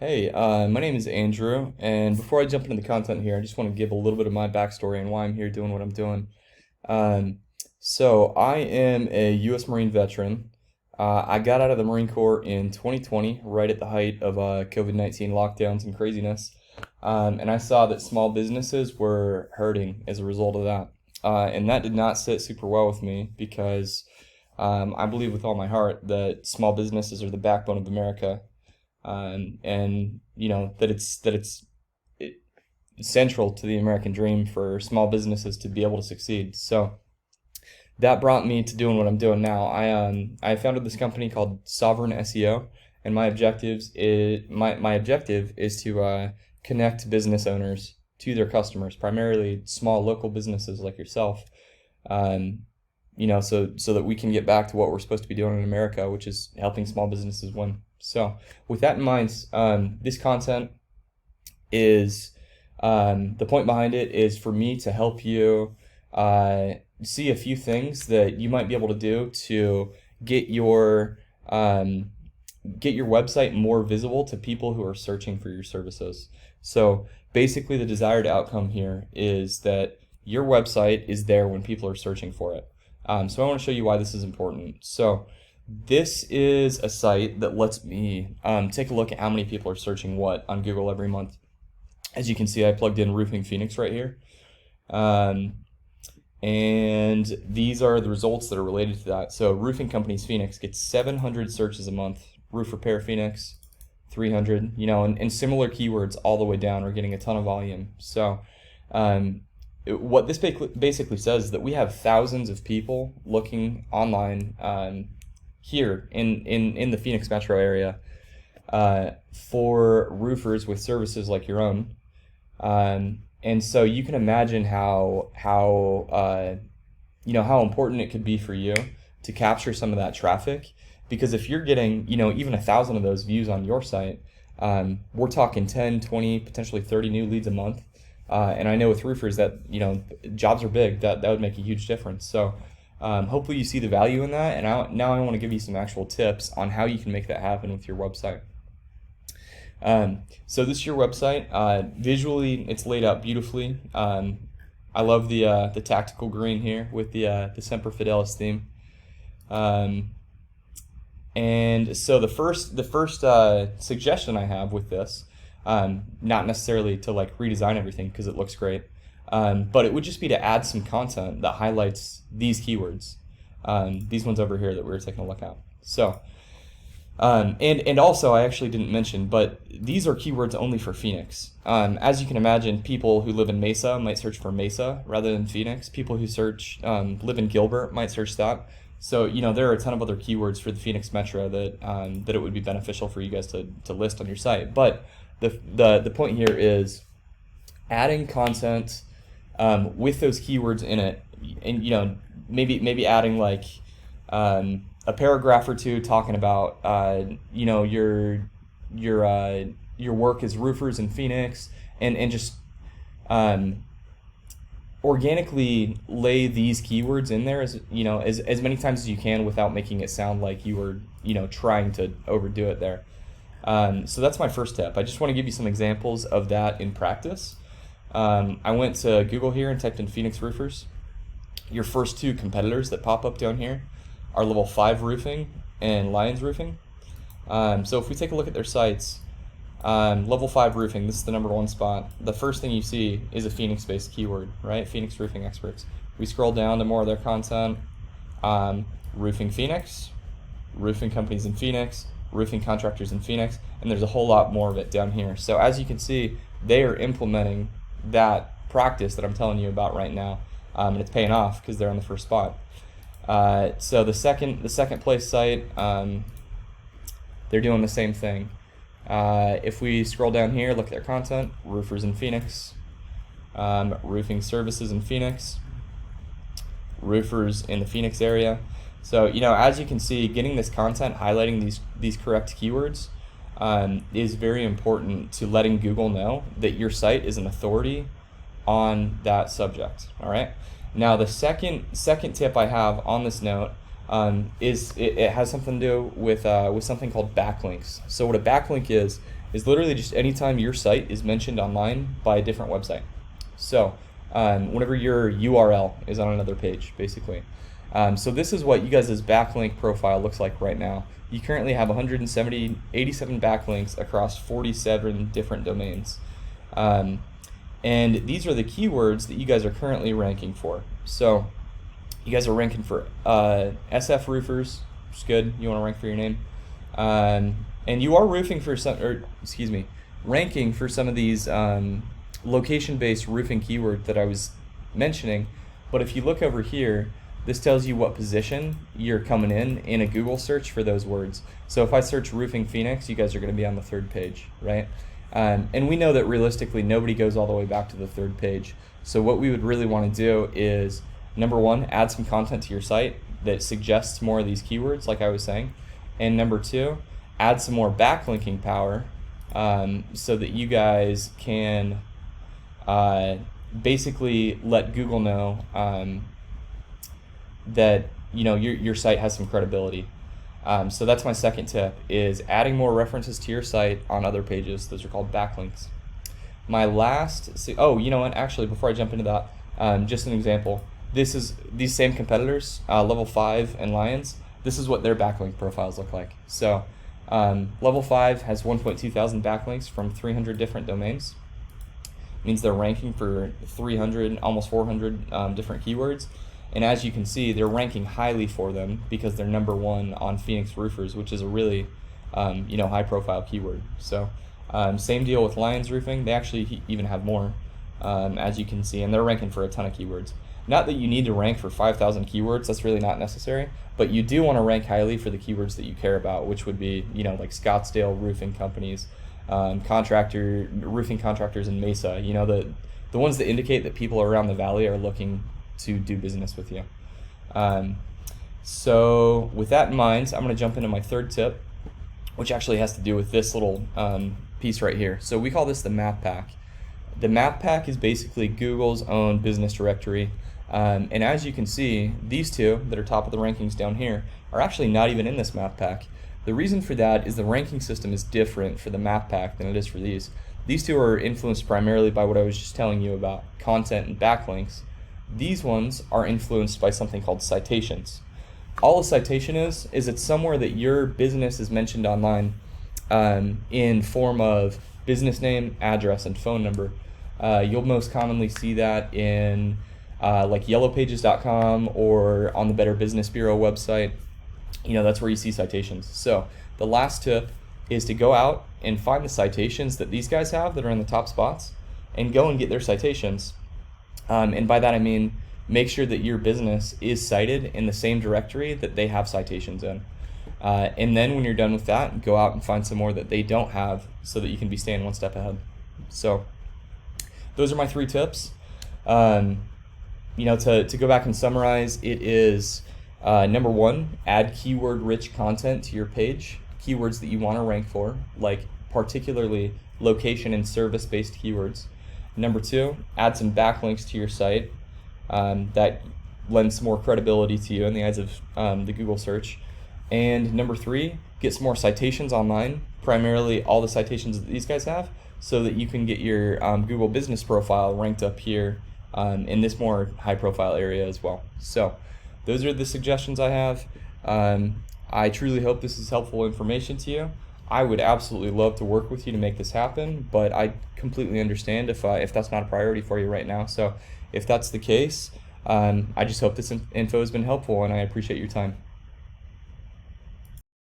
Hey, my name is Andrew, and before I jump into the content here, I just want to give a little bit of my backstory and why I'm here doing what I'm doing. Um, so I am a U.S. Marine veteran. I got out of the Marine Corps in 2020, right at the height of COVID-19 lockdowns and craziness, and I saw that small businesses were hurting as a result of that. And that did not sit super well with me because I believe with all my heart that small businesses are the backbone of America, and that it's central to the American dream for small businesses to be able to succeed. So that brought me to doing what I'm doing now. I founded this company called Sovereign SEO, and my objective is to connect business owners to their customers, primarily small local businesses like yourself. Um, so that we can get back to what we're supposed to be doing in America, which is helping small businesses win. So, with that in mind, this content is the point behind it is for me to help you see a few things that you might be able to do to get your um, get your website more visible to people who are searching for your services. So, basically, the desired outcome here is that your website is there when people are searching for it. So I want to show you why this is important. So this is a site that lets me take a look at how many people are searching what on Google every month. As you can see, I plugged in Roofing Phoenix right here. Um, and these are the results that are related to that. So Roofing Companies Phoenix gets 700 searches a month. Roof Repair Phoenix, 300, and similar keywords all the way down are getting a ton of volume. So what this basically says is that we have thousands of people looking online here in the Phoenix metro area for roofers with services like your own. And so you can imagine how important it could be for you to capture some of that traffic, because if you're getting even 1,000 of those views on your site, we're talking 10, 20, potentially 30 new leads a month. And I know with roofers that, jobs are big, that would make a huge difference. So hopefully you see the value in that. And now I want to give you some actual tips on how you can make that happen with your website. So this is your website. Visually, it's laid out beautifully. I love the tactical green here with the Semper Fidelis theme. And so the first suggestion I have with this, not necessarily to like redesign everything because it looks great, but it would just be to add some content that highlights these keywords, these ones over here that we were taking a look at. So, and also I actually didn't mention, but these are keywords only for Phoenix. As you can imagine, people who live in Mesa might search for Mesa rather than Phoenix. People who live in Gilbert might search that. So there are a ton of other keywords for the Phoenix metro that it would be beneficial for you guys to list on your site. But the point here is adding content with those keywords in it, and maybe adding like a paragraph or two talking about your work as roofers in Phoenix, and just organically lay these keywords in there as many times as you can without making it sound like you were trying to overdo it there. So that's my first tip. I just want to give you some examples of that in practice. I went to Google here and typed in Phoenix roofers. Your first two competitors that pop up down here are Level 5 Roofing and Lions Roofing. So if we take a look at their sites, Level 5 Roofing, this is the #1 spot. The first thing you see is a Phoenix-based keyword, right? Phoenix Roofing Experts. We scroll down to more of their content. Roofing Phoenix, roofing companies in Phoenix, roofing contractors in Phoenix, and there's a whole lot more of it down here. So as you can see, they are implementing that practice that I'm telling you about right now, and it's paying off because they're on the first spot. So the second place site, they're doing the same thing. If we scroll down here, look at their content, roofers in Phoenix, roofing services in Phoenix, roofers in the Phoenix area. So, as you can see, getting this content, highlighting these correct keywords, is very important to letting Google know that your site is an authority on that subject. All right. Now, the second tip I have on this note is it has something to do with something called backlinks. So what a backlink is is literally just anytime your site is mentioned online by a different website. So whenever your URL is on another page, basically. So this is what you guys' backlink profile looks like right now. You currently have 87 backlinks across 47 different domains. And these are the keywords that you guys are currently ranking for. So you guys are ranking for SF roofers, which is good. You want to rank for your name. And you are ranking for some of these location-based roofing keyword that I was mentioning. But if you look over here, this tells you what position you're coming in a Google search for those words. So if I search roofing Phoenix, you guys are going to be on the 3rd page, right? And we know that realistically nobody goes all the way back to the 3rd page. So what we would really want to do is, number one, add some content to your site that suggests more of these keywords, like I was saying. And number two, add some more backlinking power so that you guys can basically let Google know that your site has some credibility. So that's my second tip, is adding more references to your site on other pages. Those are called backlinks. My last, you know what, actually before I jump into that, just an example. This is these same competitors, Level 5 and Lions. This is what their backlink profiles look like. So Level 5 has 1.2 thousand backlinks from 300 different domains. It means they're ranking for 300, almost 400 different keywords. And as you can see, they're ranking highly for them because they're number one on Phoenix roofers, which is a really high profile keyword. So same deal with Lions Roofing. They actually even have more, as you can see, and they're ranking for a ton of keywords. Not that you need to rank for 5,000 keywords, that's really not necessary, but you do want to rank highly for the keywords that you care about, which would be, like Scottsdale roofing companies, roofing contractors in Mesa, the ones that indicate that people around the valley are looking to do business with you. So with that in mind, I'm going to jump into my 3rd tip, which actually has to do with this little piece right here. So we call this the map pack. The map pack is basically Google's own business directory. And as you can see, these two that are top of the rankings down here are actually not even in this map pack. The reason for that is the ranking system is different for the map pack than it is for these. These two are influenced primarily by what I was just telling you about, content and backlinks. These ones are influenced by something called citations. All a citation is it's somewhere that your business is mentioned online in form of business name, address, and phone number. You'll most commonly see that in like yellowpages.com or on the Better Business Bureau website. That's where you see citations. So the last tip is to go out and find the citations that these guys have that are in the top spots and go and get their citations. And by that I mean make sure that your business is cited in the same directory that they have citations in. And then when you're done with that, go out and find some more that they don't have so that you can be staying one step ahead. So those are my 3 tips. To go back and summarize, it is number 1, add keyword-rich content to your page, keywords that you want to rank for, like particularly location and service-based keywords. Number 2, add some backlinks to your site that lends some more credibility to you in the eyes of the Google search. And number 3, get some more citations online, primarily all the citations that these guys have, so that you can get your Google business profile ranked up here in this more high-profile area as well. So those are the suggestions I have. I truly hope this is helpful information to you. I would absolutely love to work with you to make this happen, but I completely understand if that's not a priority for you right now. So if that's the case, I just hope this info has been helpful, and I appreciate your time.